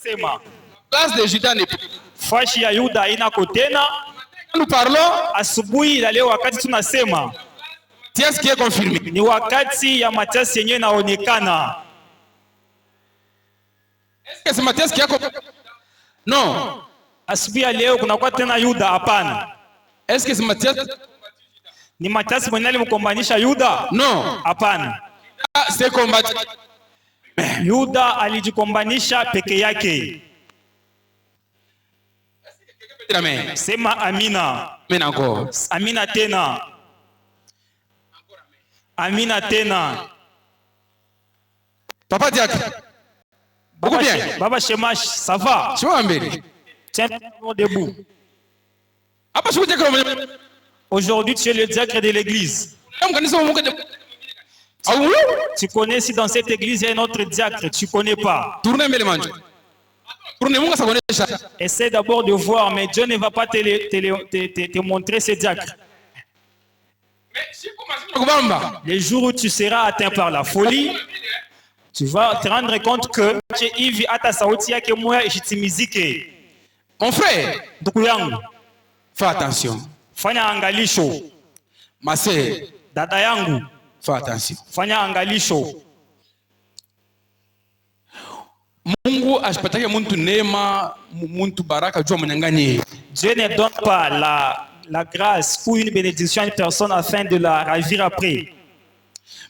Sema. Place de Juda n'est plus. Fashi ya Yuda ina kotena. Nous parlons. Asubuhi la leo wakati tunasema. Matthias qui est confirmé. Ni wakati ya Matthias yenyewe inaonekana. Est-ce que c'est Matthias qui a confirmé? Non. Asubuhi ya leo kunakuwa tena Yuda? Hapana. Est-ce que c'est Matthias? Ni Matthias mwenye alimkombanisha Yuda? Non. Hapana. C'est combattu. Yuda alijikombanisha peke yake. Amen. Sema amina. Amen encore. Amina tena. Amina tena. Papa Diak. Beaucoup bien. Baba Shemash, ça va? Tu vois, Mbélé. Tiens debout. Aujourd'hui, tu es le diacre de l'église. Tu connais si dans cette église il y a un autre diacre, tu ne connais pas. Essaie d'abord de voir, mais Dieu ne va pas te montrer ce diacre. Les jours où tu seras atteint par la folie, tu vas te rendre compte que mon frère, fais attention. Fanya angalisho. Ma sœur, dada yangu, fais attention. Fanya angalisho. Mungu ashipatake muntu neema, muntu baraka jua mnyang'anye. Dieu ne donne pas la grâce ou une bénédiction à une personne afin de la ravir après.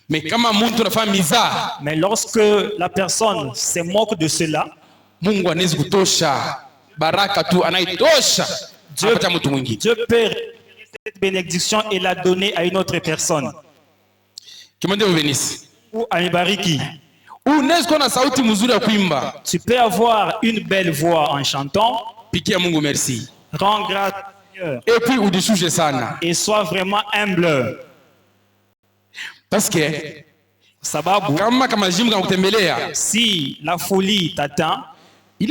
Mais kama muntu nafanya mizaa, mais lorsque la personne se moque de cela, Mungu anaweza kutosha baraka tu anaitosha. Dieu peut cette bénédiction et la donner à une autre personne. Ou à Ibariki. Tu peux avoir une belle voix en chantant. Merci. Rends grâce au Seigneur. Et sois vraiment humble. Parce que si la folie t'atteint, tu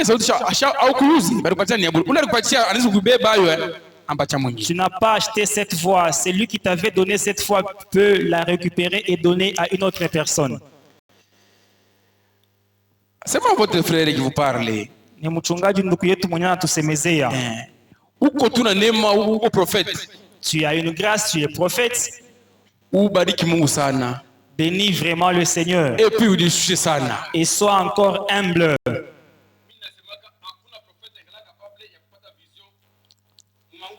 n'as pas acheté cette voix. Celui qui t'avait donné cette voix peut la récupérer et donner à une autre personne. C'est pas votre frère qui vous parle. Tu as une grâce, tu es prophète. Bénis vraiment le Seigneur. Et sois encore humble.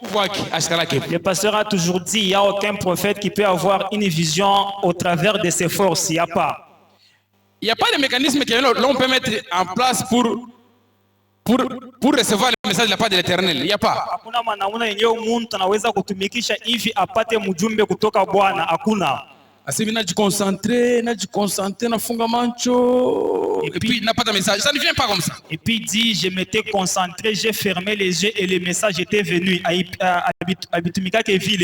Le pasteur a toujours dit il n'y a aucun prophète qui peut avoir une vision au travers de ses forces. Il n'y a pas. Il n'y a pas de mécanisme que l'on peut mettre en place pour recevoir le message de la part de l'Éternel. Il n'y a pas. Asemi najiconcentre, nafunga mancho. Et puis n'a pas de message. Ça ne vient pas comme ça. Et puis dit, je m'étais concentré, j'ai fermé les yeux et le message était venu.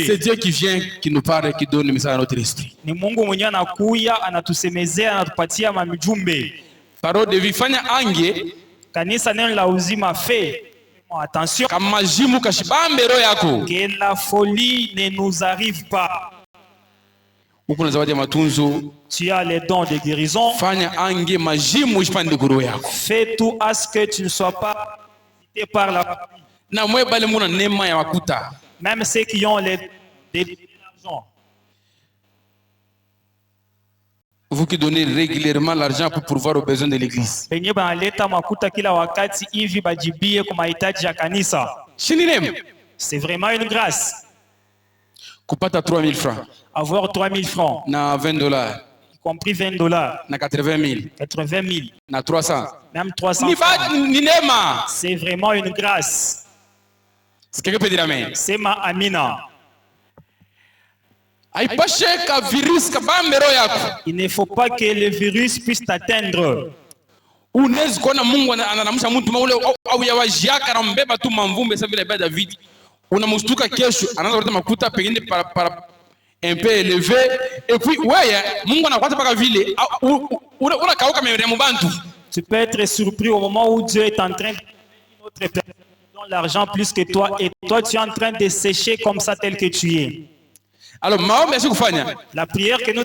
C'est Dieu qui vient, qui nous parle, qui donne le message à notre esprit. Parole de vie, fanya ange. Kanisa neno la uzima fait. Attention. Que la folie ne nous arrive pas. Tu as les dons de guérison. Fais tout à ce que tu ne sois pas visité par la folie. Même ceux qui ont l'argent. Vous qui donnez régulièrement l'argent pour pourvoir aux besoins de l'église. C'est vraiment une grâce. Kupata 3000 francs. Avoir 3000 francs. Na $20. Y compris $20. Na 80 000. 80 000. Na 300. Même 300. C'est vraiment une grâce. Est-ce que quelqu'un peut dire amen? C'est ma amina. Il ne faut pas que le virus puisse t'atteindre. Unamustuka kesho anaanza kuleta makuta pengine un peu élevé et puis ouais Mungu anakuata paka vile unakauka mbele ya mbantu. Tu peux être surpris au moment où Dieu est en train de une autre personne donne l'argent plus que toi et toi tu es en train de sécher comme ça tel que tu es. Alors maombi yashikufanya la prière que nous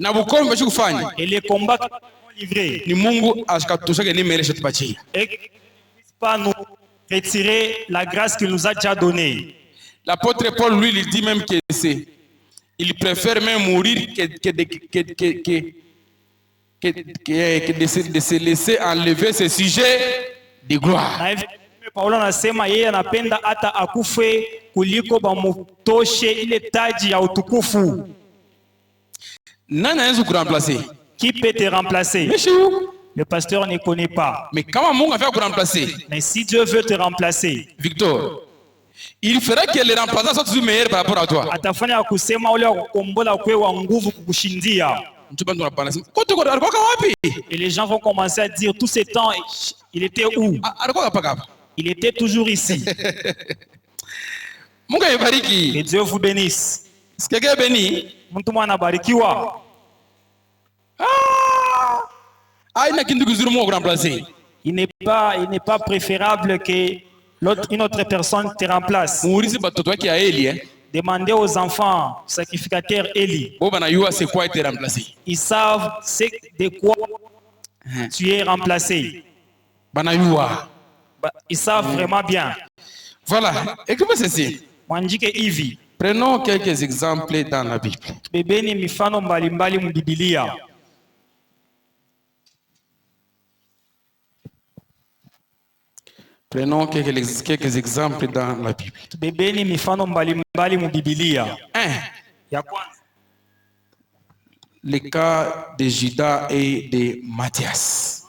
na bukombe yashikufanya et les combats délivrer. Ni Mungu ashikatushake ni mere shetupatia. Et qu'il ne puisse pas nous retirer la grâce qu'il nous a déjà donnée. L'apôtre Paul, lui, il dit même que c'est, il préfère même mourir que de se laisser enlever ce sujet de gloire. Na hivi Paulo anasema yeye anapenda hata akufe kuliko bamutoshe ile taji ya utukufu. Nani anaweza kuremplacer? Qui peut te remplacer? Monsieur. Le pasteur ne connaît pas. Mais comment Mungu va faire pour remplacer? Mais si Dieu veut te remplacer, Victor, il ferait que les remplaçants soient toujours meilleurs par rapport à toi. atafanya kusema ule kukombola kwe wa nguvu kukushindia. Et les gens vont commencer à dire tout ce temps il était où? Il était toujours ici. Que Dieu vous bénisse. Est-ce que quelqu'un est béni? Mtu mwana barikiwa. Il n'est pas préférable que une autre personne te remplace. Demandez aux enfants sacrificateurs Élie. Ils savent de quoi tu es remplacé. Ils savent vraiment bien. Voilà. Écoutez ceci. Mwandike hivi. Prenons quelques exemples dans la Bible. Bebeni mifano mbalimbali mu Biblia. Prenons quelques exemples dans la Bible. Bebeni mifano mbalimbali mu Biblia. Ya kwanza. Le cas de Judas et de Matthias.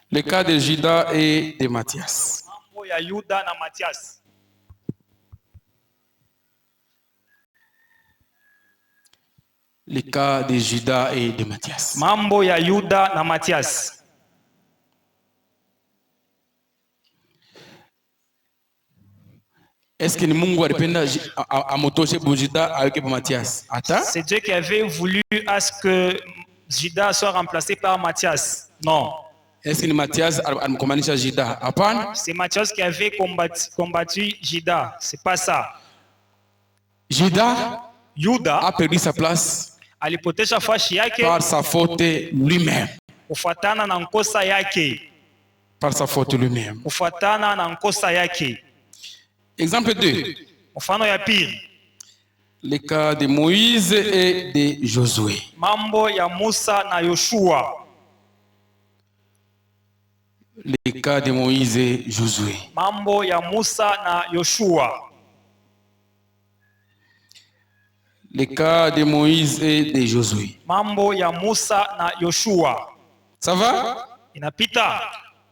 Le cas de Judas et de Matthias. Mambo ya Yuda na Matias. Le cas de Judas et de Matthias. Mambo ya Yuda na Matias. Est-ce que Mungu alipenda amotoshe Judas avec Matthias? Attends. C'est Dieu qui avait voulu à ce que Judas soit remplacé par Matthias. Non. Est-ce que Matthias alimkomanisha Judas? Hapana. C'est Matthias qui avait combattu Judas. C'est pas ça. Judas Yuda a perdu sa place alipotesha fashi yake par sa faute lui-même. kufuatana na nkosa yake. Par sa faute lui-même. Kufuatana na nkosa yake. Exemple 2. Mfano ya pili. Le cas de Moïse et de Josué. Mambo ya Musa na Yoshua. Le cas de Moïse et Josué. Mambo ya Musa na Yoshua. Le cas de Moïse et de Josué. Mambo ya Musa na Yoshua. Ça va? Inapita.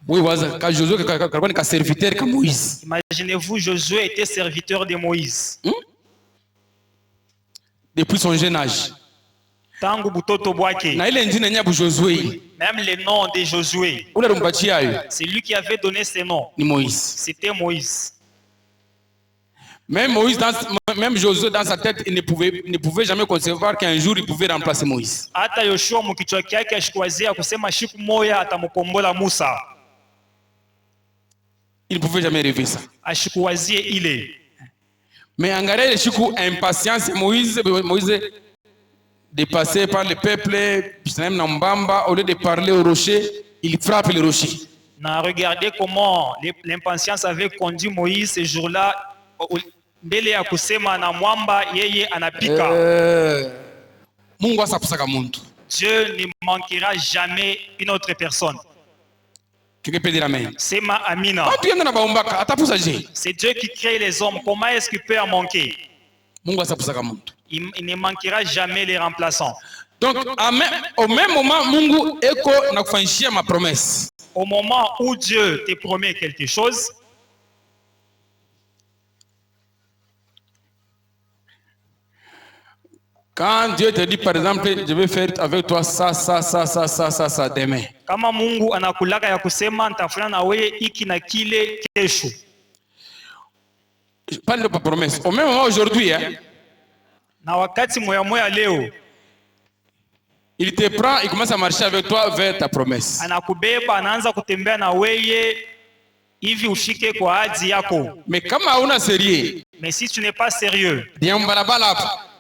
Oui, quand Josué est serviteur comme Moïse. Imaginez-vous, Josué était serviteur de Moïse. Depuis son jeune âge. Tangu butoto bwake. Na ile njina nyabu Josué. Même le nom de Josué. C'est lui qui avait donné ce nom. Ni Moïse. C'était Moïse. Même Josué dans sa tête, il ne pouvait jamais concevoir qu'un jour il pouvait remplacer Moïse. Hata Yoshua mkichwa kyake ashikuwazia kusema siku moja atamkombola Musa. Il ne pouvait jamais rêver ça. Ashikuwazie ile. Mais angalia ile siku impatience Moïse de passer par le peuple, même na mbamba, au lieu de parler au rocher, il frappe le rocher. Na regardez comment l'impatience avait conduit Moïse ce jour-là. Mbele ya kusema na mwamba yeye anapika. Mungu asapusaka muntu. Dieu ne manquera jamais une autre personne. Quelqu'un peut dire amen. Sema amina. C'est Dieu qui crée les hommes. Comment est-ce qu'il peut en manquer? Mungu asapusaka muntu. Il ne manquera jamais les remplaçants. Donc au même moment Mungu eko na kufanyishia ma promesse. Au moment où Dieu te promet quelque chose, quand Dieu te dit par exemple, je vais faire avec toi ça demain. Kama Mungu anakulaka ya kusema nitafanya na wewe hiki na kile kesho. Je parle de pas promesse. Au même moment aujourd'hui, na wakati moya leo, il te prend, il commence à marcher avec toi vers ta promesse. Anakubeba, anaanza kutembea na wewe hivi ushike kwa ahadi yako. Mais kama hauna sérieux, mais si tu n'es pas sérieux, bien balabala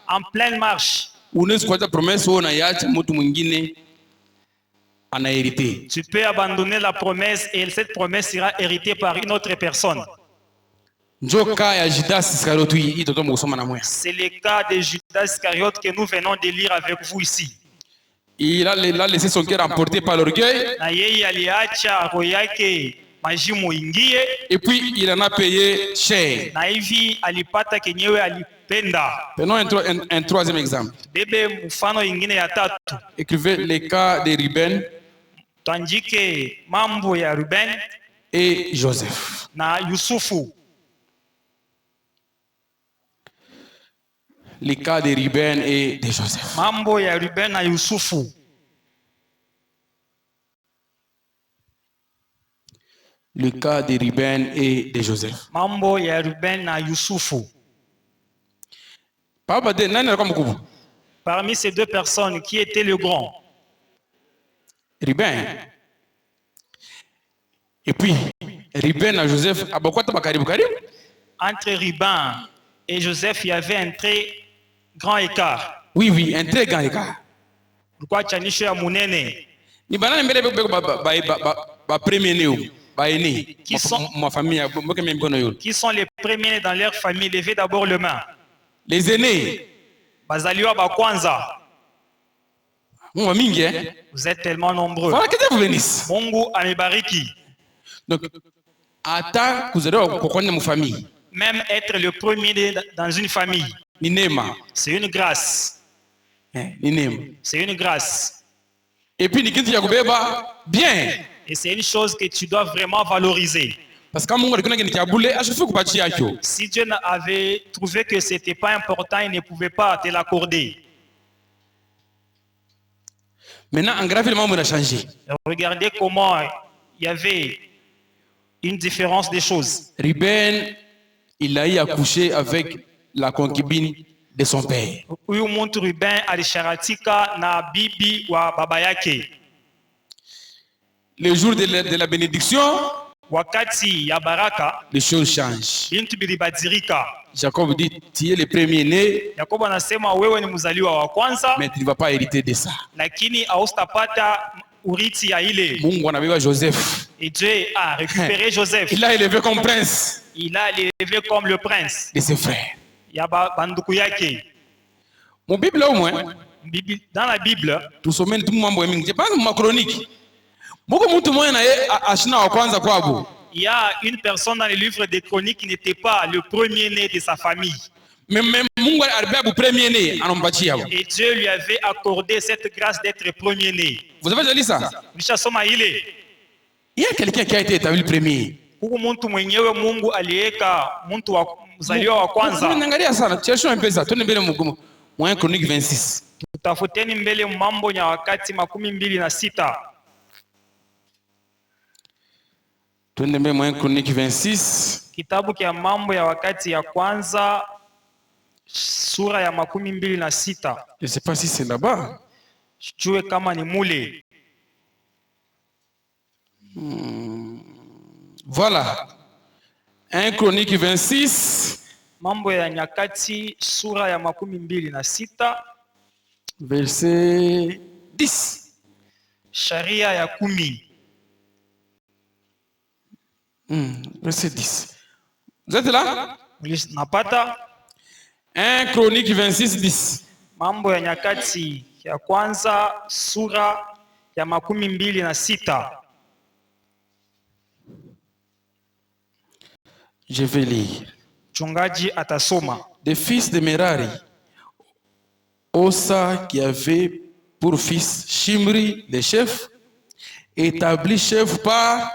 en pleine marche. Unaweza kuacha promesse wewe unaiacha mtu mwingine anaherité. Tu peux abandonner la promesse et cette promesse sera héritée par une autre personne. C'est le cas de Judas Iscariote que nous venons de lire avec vous ici. Il a laissé son cœur emporté par l'orgueil. Et puis il en a payé cher. Prenons un troisième exemple. Écrivez les cas de Ruben et Joseph. Les cas de Ruben et de Joseph. Le cas de Ruben et de Joseph. Parmi ces deux personnes, qui était le grand? Ruben. Et puis, Ruben et Joseph, entre Ruben et Joseph, il y avait un très grand écart. Oui, un très grand écart. Pourquoi chanisho ya munene? Ni banana mbele ba premier qui sont ma famille, qui sont les premiers dans leur famille? Levez d'abord le main. Les aînés. Bazaliwa ba kwanza. Vous êtes tellement nombreux. Voilà que Dieu vous bénisse. Mungu amebariki. Donc, attends que vous allez mon famille. Même être le premier dans une famille, c'est une grâce. C'est une grâce. Et puis, bien. Et c'est une chose que tu dois vraiment valoriser. Parce que si Dieu avait trouvé que ce n'était pas important, il ne pouvait pas te l'accorder. Maintenant, en grave, le monde a changé. Regardez comment il y avait une différence des choses. Ruben, il a eu à coucher avec la concubine de son père. Le jour de la bénédiction, les choses changent. Jacob dit, tu es le premier-né, mais tu ne vas pas hériter de ça. Mungu anabeba Joseph. Et Dieu a récupéré Joseph. Il l'a élevé comme prince. Il a élevé comme le prince de ses frères. Mon Bible au moins. Dans la Bible. Tout ce monde, tout le monde, je pense ma chronique. Il y a une personne dans le livre des chroniques qui n'était pas le premier-né de sa famille. Et Dieu lui avait accordé cette grâce d'être premier-né. Vous avez déjà lu ça? Il y a quelqu'un qui a été établi premier. Cherchons un peu ça. Moyen chronique 26. Moyen chronique 26. Kitabu kia mambo ya wakati ya kwanza sura ya 26. Je ne sais pas si c'est là-bas. Sijue kama ni mule. Voilà. 1 Chronique 26. Mambo ya Nyakati sura ya 26. Verset 10. Sharia ya 10. Verset 10. Vous êtes là? Napata. 1 Chronique 26, 10. Mambo ya Nyakati ya kwanza sura ya 26. Je vais lire. Chungaji atasoma. Des fils de Merari, Osa qui avait pour fils Shimri, le chef, établi chef par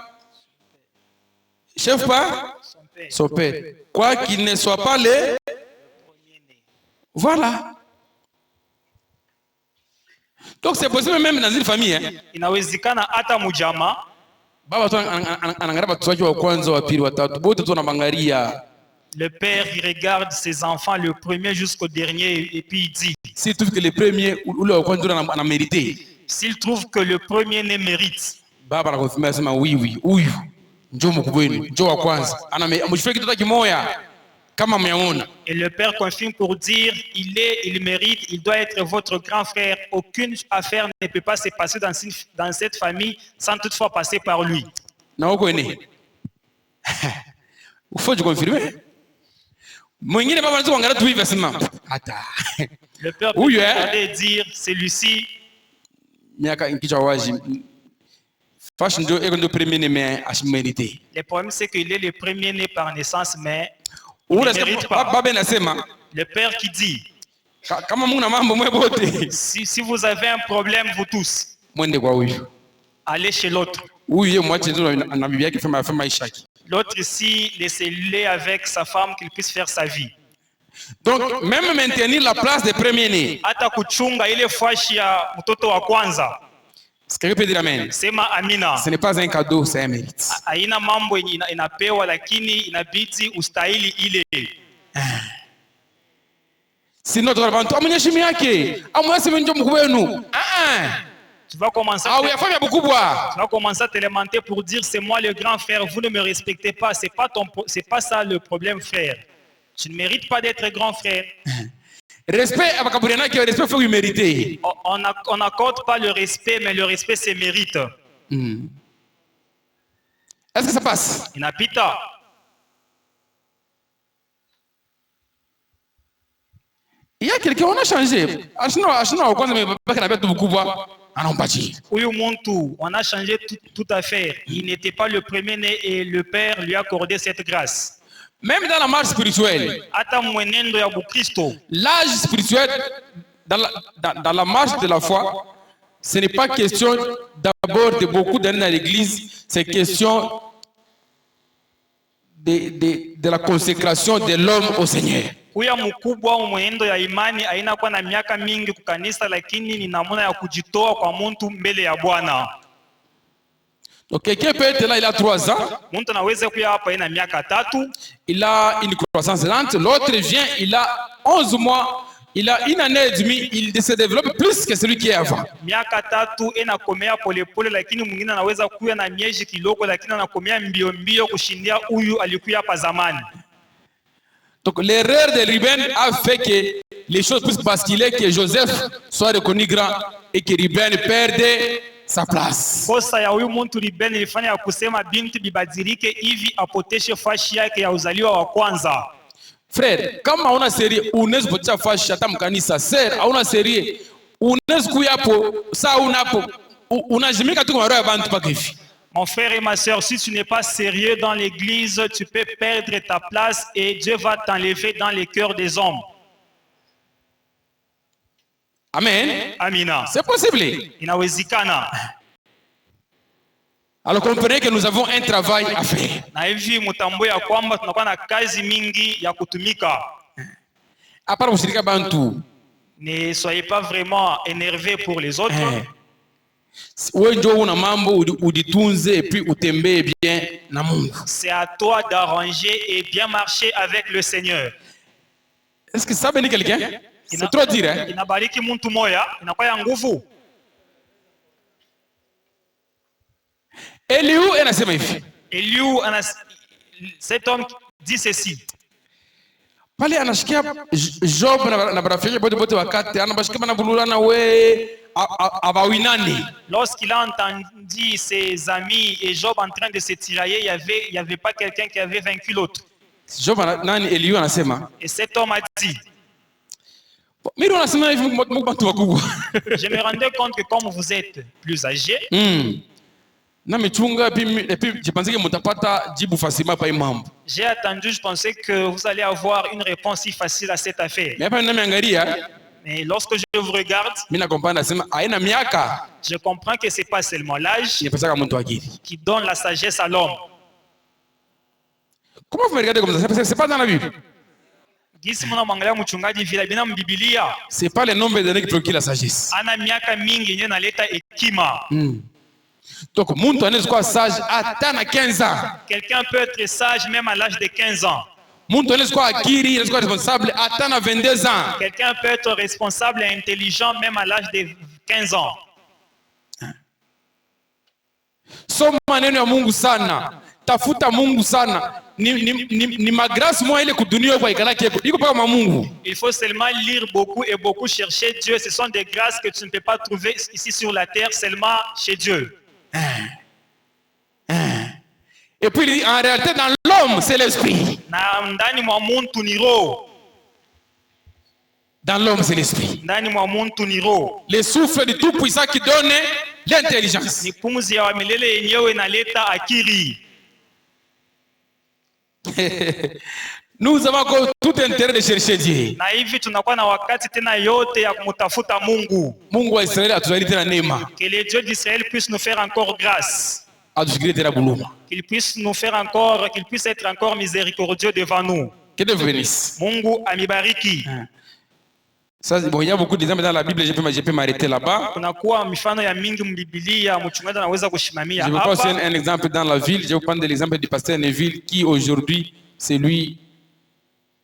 son père. Quoi qu'il ne soit pas le... Voilà. Donc c'est possible même dans une famille. Inawezekana hata mujama. Baba tu anaangalia watoto wake wa kwanza, wa pili, wa tatu, wote tu wanaangalia. Le père il regarde ses enfants le premier jusqu'au dernier et puis il dit. S'il trouve que le premier ule wa kwanza ana mérité. S'il trouve que le premier ne mérite. Baba anakonfirma sema oui, huyu njoo mkubwa wenu, njoo wa kwanza. Amshifiki kitoto kimoja. kama mmeona. Et le père confirme pour dire, il mérite, il doit être votre grand frère. Aucune affaire ne peut pas se passer dans cette famille sans toutefois passer par lui. Na huko ene. Ufoje confirmer? Mwingine baba anataka kuangalia tu hivi asema hata. Le père peut regarder et dire, celui-ci miaka inkicha waji fashion ndio eko ndio premier né mais ashimérité. Le problème c'est qu'il est le premier né par naissance mais il ne mérite pas. Baba anasema le père qui dit kama muna mambo mwe bote si vous avez un problème vous tous mwende kwa huyu. Allez chez l'autre. Huyu yeye mwache ndio na bibi yake fema maisha yake. L'autre ici, laissez-le avec sa femme qu'il puisse faire sa vie. Donc, même maintenir la place des premiers-nés. Hata kuchunga ile fashi ya mtoto wa kwanza. Ce que peut dire amen. Sema amina. Ce n'est pas un cadeau, c'est un mérite. Haina mambo inapewa lakini inabidi ustahili ile. Sinon tu vas bantu amnyeshimi yake. Amwasi mwenjo mkubwa wenu. Tu vas commencer à te lamenter pour dire c'est moi le grand frère, vous ne me respectez pas, c'est pas ça le problème frère. Tu ne mérites pas d'être grand frère. Respect respect faut mériter. On n'accorde pas le respect mais le respect c'est mérite. Est-ce que ça passe? Inapita. Il y a quelqu'un on a changé. Ashino kwanza mbaki na betu mkubwa. Huyu muntu, on a changé tout à fait. Il n'était pas le premier né et le père lui a accordé cette grâce. Même dans la marche spirituelle, l'âge spirituel, dans la marche de la foi, ce n'est pas question d'abord de beaucoup d'années dans l'église, c'est question de la consécration de l'homme au Seigneur. Huya mkubwa mwenendo ya imani haina kwa na miaka mingi kukanisa lakini ni namna ya kujitoa kwa mtu mbele ya Bwana. Donc quelqu'un peut être là, il a 3 ans. Mtu anaweza kuja hapa ina miaka 3, il a une croissance lente, l'autre vient, il a 11 mois, il a 1 année et demie, il se développe plus que celui qui est avant. Miaka 3 inakomea polepole lakini mwingine anaweza kuja na miezi kidogo lakini anakomea mbio mbio kushindia huyu alikuwa hapa zamani. Donc l'erreur de Ruben a fait que les choses puissent basculer, que Joseph soit reconnu grand et que Ruben perde sa place. Kosa ya huyu muntu Ruben ilifanya ya kusema binti bibadilike hivi apoteshe fashi yake ya uzaliwa wa kwanza. Frère, kama una série unaweza kupotea fashi hata mkanisa, sir, hauna série unaweza kuyapo saa unapo unajimika tu kwa roho ya bantu paka hivi. Mon frère et ma sœur, si tu n'es pas sérieux dans l'église, tu peux perdre ta place et Dieu va t'enlever dans les cœurs des hommes. Amen. Amina. C'est possible. Inawezekana. Alors comprenez que nous avons un travail à faire. Na hivi mutambue ya kwamba tunakuwa na kazi mingi ya kutumika. Apart kushirika bantu. Ne soyez pas vraiment énervés pour les autres. C'est à toi d'arranger et bien marcher avec le Seigneur. Est-ce que ça bénit quelqu'un? C'est trop dire, hein? Inabariki muntu moya, inakuwa ya nguvu. Eliu anasema hivi. Cet homme dit ceci. Pale anashikia Job na barafiki bote wakati anabashika na bululana we lorsqu'il a entendu ses amis et Job en train de se tirailler, il y avait pas quelqu'un qui avait vaincu l'autre. Job nani Eliu anasema. Et cet homme a dit. Mimi anasema hivi mtu wakubwa. Je me rendais compte que comme vous êtes plus âgé. J'ai attendu, je pensais que vous allez avoir une réponse si facile à cette affaire. Mais lorsque je vous regarde, je comprends que ce n'est pas seulement l'âge qui donne la sagesse à l'homme. Comment vous me regardez comme ça? C'est pas dans la Bible. C'est pas le nombre d'années qui procure la sagesse. Donc, muntu anaweza kuwa sage hata na 15 ans. Quelqu'un peut être sage même à l'âge de 15 ans. Muntu anaweza kuwa akili, anaweza kuwa responsable hata na 22 ans. Quelqu'un peut être responsable et intelligent même à l'âge de 15 ans. Soma maneno ya Mungu sana. tafuta Mungu sana. Ni magrâce moi ile kudunia kwa ikalaki iko paka Mungu. Il faut seulement lire beaucoup et beaucoup chercher Dieu. Ce sont des grâces que tu ne peux pas trouver ici sur la terre, seulement chez Dieu. Et puis en réalité dans l'homme c'est l'esprit. Na ndani mwa muntu ni roho. Dans l'homme c'est l'esprit. Ndani mwa muntu ni roho. Le souffle du tout puissant qui donne l'intelligence. Ni pumzi ya milele yenyewe inaleta akili. Nous avons encore tout intérêt de chercher Dieu. Na hivi tunakuwa na wakati tena yote ya kumtafuta Mungu. Mungu wa Israeli atujalie tena neema. Que le Dieu d'Israël puisse nous faire encore grâce. Atujalie tena buluma. Qu'il puisse nous faire encore, qu'il puisse être encore miséricordieux devant nous. Que Dieu vous bénisse. Mungu amibariki. Ça, bon, il y a beaucoup d'exemples dans la Bible, je peux m'arrêter là-bas. Kunakuwa mifano ya mingi mbiblia, mchungaji anaweza kushimamia Je vais hapa. passer un exemple dans la ville, je vais prendre l'exemple du pasteur Neville qui aujourd'hui c'est lui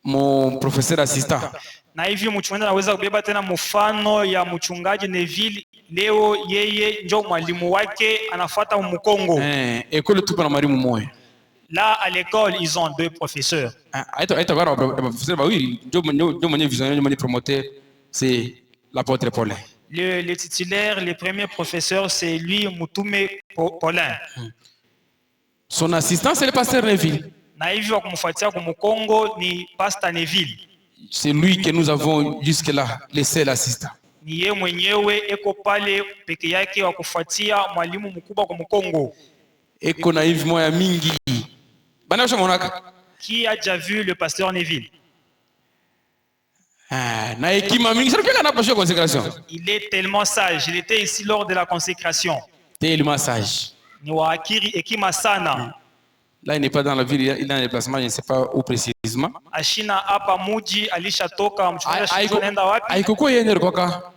mon professeur assistant. Na hivi mchungaji anaweza kubeba tena mfano ya mchungaji Neville, leo yeye ndio mwalimu wake anafuata Mkongo. École tout pour mwalimu mmoja. Là à l'école, ils ont 2 professeurs. Aita bara professeur ba oui, ndio mwenye visionnaire, ndio mwenye promoteur, c'est l'apôtre Paulin. Le titulaire, le premier professeur, c'est lui Mutume Paulin. Son assistant c'est le pasteur Neville. Na hivi wa kumfuatia kwa Mkongo ni Pastor Neville. C'est lui que nous avons jusque-là laissé l'assistant. Ni yeye mwenyewe eko pale peke yake wa kufuatia mwalimu mkubwa kwa Mkongo. Eko na hivi moya mingi. Bana monaka. Qui a déjà vu le pasteur Neville? Na hekima mingi. Sasa kana passion consécration. Il est tellement sage. Il était ici lors de la consécration. Tellement sage. Ni wa akili hekima sana. Là, il n'est pas dans la ville, il est en déplacement, je ne sais pas où précisément. Ashina hapa muji alishatoka mchungaji anaenda wapi? Aikoko yeye ndio koka.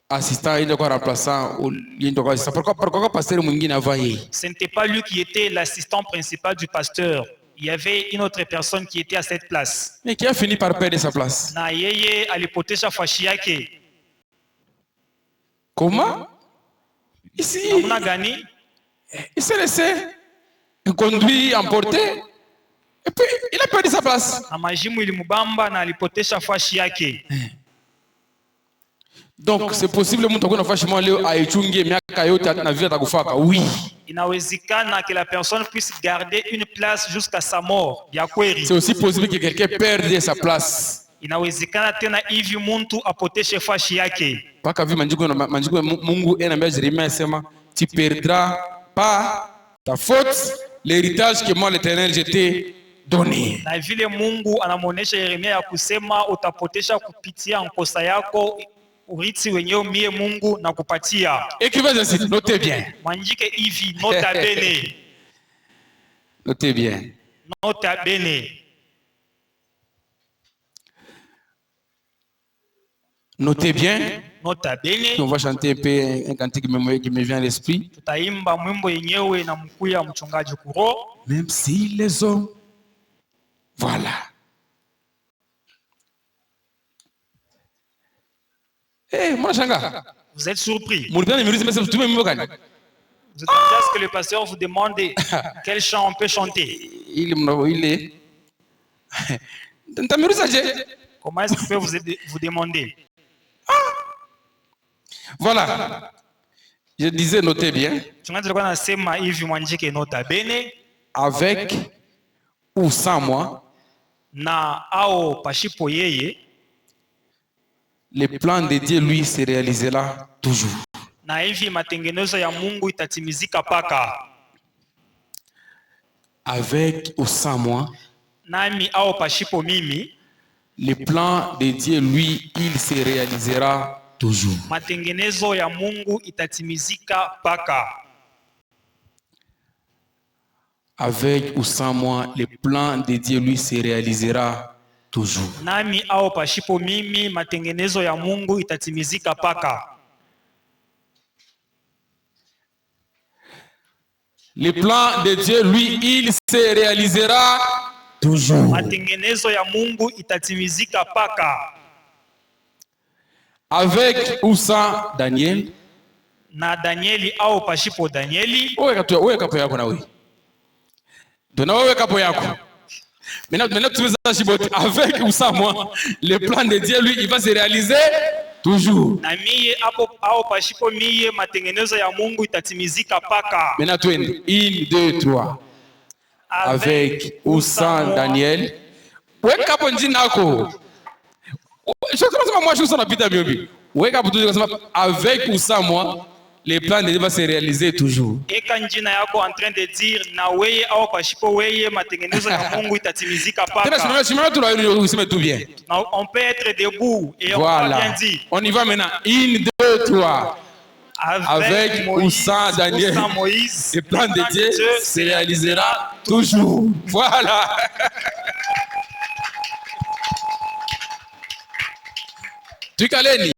Assistant il est quoi remplaçant ou il est quoi assistant. Pourquoi pasteur mwingine avant yeye? Ce n'était pas lui qui était l'assistant principal du pasteur. Il y avait une autre personne qui était à cette place. Mais qui a fini par perdre sa place. Na yeye alipotesha fashi yake. Comment? Ici. Namna gani? Il s'est laissé conduire, emporter, et puis il a perdu sa place. Na majimu ilimubamba na alipotesha fashi yake. Donc c'est possible mtu akona fashi mwa leo aichungie miaka yote na vile atakufaka. Oui. Inawezekana que la personne puisse garder une place jusqu'à sa mort. Ya kweli. C'est aussi possible que quelqu'un perde sa place. Inawezekana tena hivi mtu apoteshe fashi yake. Paka vi manjiko Mungu anaambia Yeremia sema tu perdras pas ta faute l'héritage que moi l'Éternel je t'ai donné. Na vile Mungu anamuonesha Yeremia ya kusema utapotesha kupitia nkosa yako urithi wenyewe mie Mungu na kupatia. Écrivez ainsi, notez bien. Manjike hivi, nota bene. Notez bien. Nota bene. Notez bien. Nota bene. On va chanter un peu un cantique qui me vient à l'esprit. Tutaimba mwimbo yenyewe na mkuya mchungaji kuro. Même si les hommes, voilà. Eh, moi changa. Vous êtes surpris. Vous êtes déjà ce que le pasteur vous demande quel chant on peut chanter. Il est. Comment est-ce qu'il peut vous demander? Voilà. Je disais, notez bien. Avec ou sans moi, na ao pashipo yeye, le plan de Dieu, lui, se réalisera toujours. Na hivi matengenezo ya Mungu itatimizika paka. Avec ou sans moi, nami ao pashipo mimi, le plan de Dieu, lui, il se réalisera toujours. Matengenezo ya Mungu itatimizika paka. Avec ou sans moi, le plan de Dieu, lui, se réalisera toujours. Nami ao pashipo mimi, matengenezo ya Mungu itatimizika paka. Le plan de Dieu, lui, il se réalisera toujours. Matengenezo ya Mungu itatimizika paka. Avec ou sans Daniel, na Danieli au pashipo Danieli. Wewe kapo yako na wewe. Dona wewe kapo yako. Maintenant tu veux Chiboti avec ou sans moi, le plan de Dieu lui il va se réaliser toujours. Na mie hapo au pashipo mie matengenezo ya Mungu itatimizika paka. Maintenant tu es 1 2 3. Avec ou sans Daniel. Wewe kapo njina yako. Je commence moi je suis na pita biobi. Wewe kapo tu avec ou sans moi. Le plan de Dieu va se réaliser toujours. Eka njina yako en train de dire na weye au pashipo weye matengenezo ya Mungu itatimizika paka. Tout bien. On peut être debout et voilà. On va bien dire. On y va maintenant. 1 2 3. Avec ou sans Daniel, le plan de Dieu se réalisera toujours. Voilà. Tu calais.